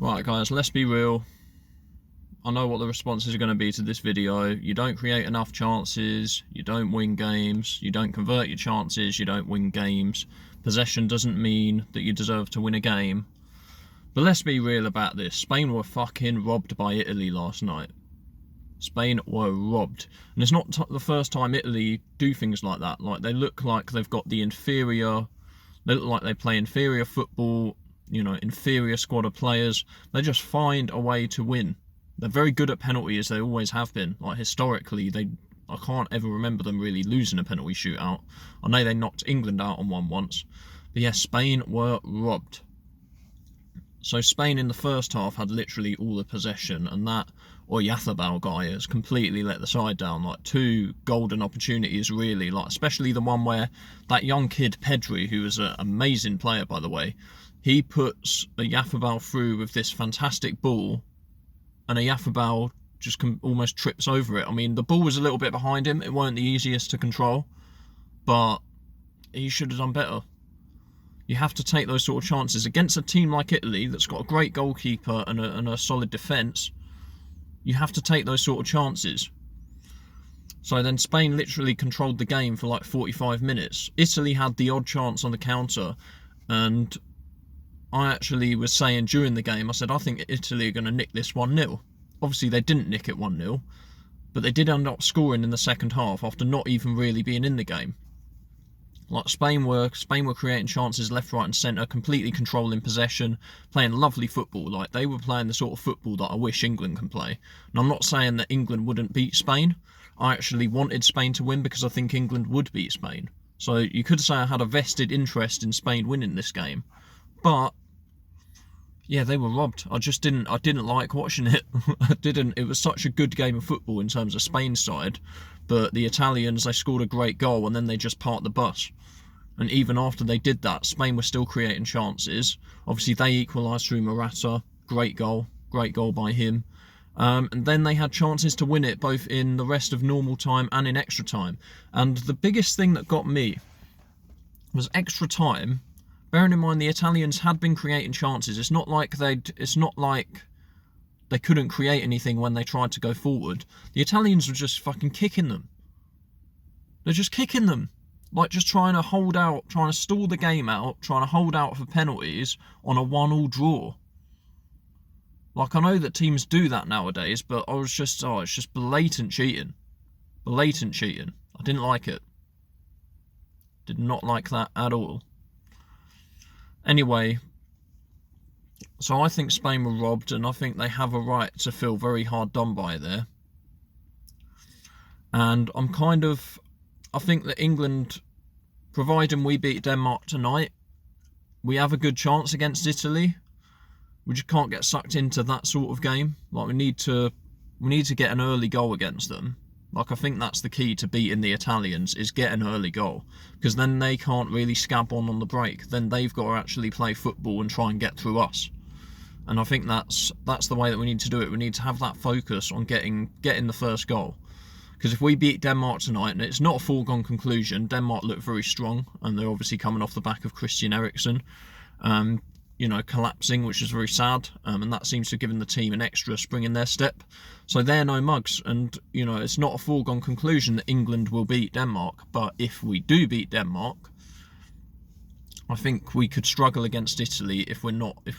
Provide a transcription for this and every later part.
Right guys, let's be real. I know what the responses are going to be to this video. You don't create enough chances, you don't win games, you don't convert your chances, you don't win games. Possession doesn't mean that you deserve to win a game. But let's be real about this. Spain were fucking robbed by Italy last night. Spain were robbed. And it's not the first time Italy do things like that. Like, they look like they've got the inferior... They look like they play inferior football, you know, inferior squad of players. They just find a way to win. They're very good at penalties, they always have been. Like, historically, I can't ever remember them really losing a penalty shootout. I know they knocked England out on one once. But yeah, Spain were robbed. So Spain in the first half had literally all the possession, and that Oyarzabal guy has completely let the side down. Like, two golden opportunities really, like especially the one where that young kid Pedri, who was an amazing player by the way, he puts Oyarzabal through with this fantastic ball, and Oyarzabal just almost trips over it. I mean, the ball was a little bit behind him, it weren't the easiest to control, but he should have done better. You have to take those sort of chances against a team like Italy that's got a great goalkeeper and a solid defence. You have to take those sort of chances. So then Spain literally controlled the game for like 45 minutes. Italy had the odd chance on the counter, and I actually was saying during the game, I said, I think Italy are going to nick this 1-0. Obviously they didn't nick it 1-0, but they did end up scoring in the second half after not even really being in the game. Like, Spain were creating chances left, right and centre, completely controlling possession, playing lovely football. Like, they were playing the sort of football that I wish England can play. And I'm not saying that England wouldn't beat Spain. I actually wanted Spain to win because I think England would beat Spain. So you could say I had a vested interest in Spain winning this game. But yeah, they were robbed. I didn't like watching it. It was such a good game of football in terms of Spain's side, but the Italians, they scored a great goal and then they just parked the bus. And even after they did that, Spain were still creating chances. Obviously they equalised through Morata, great goal by him. And then they had chances to win it both in the rest of normal time and in extra time. And the biggest thing that got me was extra time. Bearing in mind the Italians had been creating chances. It's not like they couldn't create anything when they tried to go forward. The Italians were just fucking kicking them. They're just kicking them. Like, just trying to hold out, trying to stall the game out, trying to hold out for penalties on a 1-1 draw. Like, I know that teams do that nowadays, but it's just blatant cheating. Blatant cheating. I didn't like it. Did not like that at all. Anyway, so I think Spain were robbed, and I think they have a right to feel very hard done by there. And I think that England, providing we beat Denmark tonight, we have a good chance against Italy. We just can't get sucked into that sort of game. Like, we need to get an early goal against them. Like, I think that's the key to beating the Italians, is get an early goal. Because then they can't really scab on the break. Then they've got to actually play football and try and get through us. And I think that's the way that we need to do it. We need to have that focus on getting the first goal. Because if we beat Denmark tonight, and it's not a foregone conclusion, Denmark look very strong, and they're obviously coming off the back of Christian Eriksen, collapsing, which is very sad, and that seems to have given the team an extra spring in their step. So they're no mugs, and it's not a foregone conclusion that England will beat Denmark. But if we do beat Denmark, I think we could struggle against Italy if we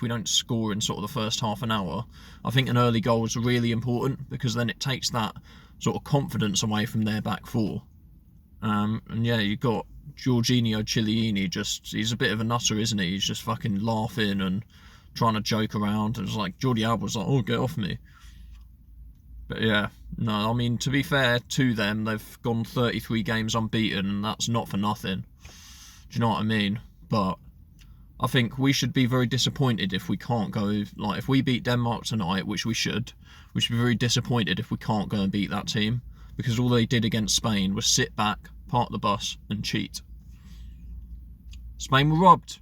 don't score in sort of the first half an hour. I think an early goal is really important, because then it takes that sort of confidence away from their back four. And yeah, you've got Jorginho Chiellini, he's a bit of a nutter, isn't he? He's just fucking laughing and trying to joke around. And it's like, Jordi Alba's like, oh, get off me. But yeah, no, I mean, to be fair to them, they've gone 33 games unbeaten, and that's not for nothing. Do you know what I mean? But I think we should be very disappointed if we can't go, like, if we beat Denmark tonight, which we should be very disappointed if we can't go and beat that team, because all they did against Spain was sit back, park the bus and cheat. Spain were robbed.